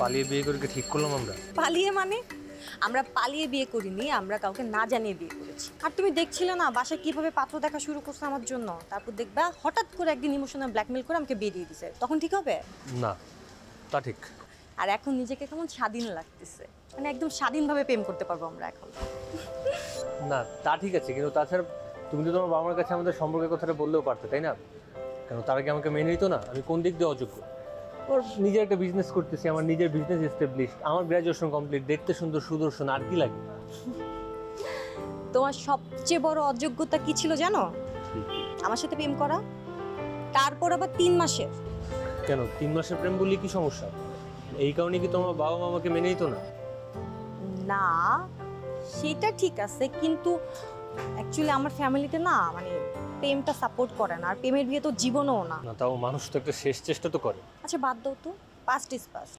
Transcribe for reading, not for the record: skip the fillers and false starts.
পালিয়ে বিয়ে করে কি ঠিক করলাম আমরা? পালিয়ে মানে? আমরা পালিয়ে বিয়ে করিনি, আমরা কাউকে না জানিয়ে বিয়ে করেছি। আর তুমি দেখছিলে না বাসায় কিভাবে পাত্র দেখা শুরু করছে আমার জন্য, তারপর দেখবা হঠাৎ করে একদিন ইমোশনাল ব্ল্যাকমেল করে আমাকে বিয়ে দিয়ে দিছে, তখন ঠিক হবে? না, তা ঠিক। আর এখন নিজেকে কেমন স্বাধীন লাগতেছে, মানে একদম স্বাধীনভাবে প্রেম করতে পারবো আমরা এখন। না, তা ঠিক আছে, কিন্তু তাছাড়া তুমি তো তোমার বাবা মার কাছে আমাদের সম্পর্কের কথাটা বললেও পারতে, তাই না? কেন তারা কি আমাকে মেনে নিত না? আমি কোন দিক দিয়ে অযোগ্য? ওর নিজের একটা বিজনেস করতেছি, আমার নিজের বিজনেস এস্টাবলিশ, আমার গ্র্যাজুয়েশন কমপ্লিট, দেখতে সুন্দর, সুদর্শন, আর কি লাগে? তোমার সবচেয়ে বড় অযোগ্যতা কি ছিল জানো? আমার সাথে প্রেম করা, তারপর আবার 3 মাসের। কেন 3 মাসের প্রেম বললে কি সমস্যা? এই কারণে কি তোমার বাবা মা আমাকে মেনে নিত না? না সেটা ঠিক আছে, কিন্তু অ্যাকচুয়ালি আমার ফ্যামিলিতে না মানে প্রেমটা সাপোর্ট করে না, আর প্রেমের বিয়ে তো জীবনও না। না, তাও মানুষ তো একটা শেষ চেষ্টা তো করে। আচ্ছা বাদ দাও তো, পাস্ট ইজ পাস্ট।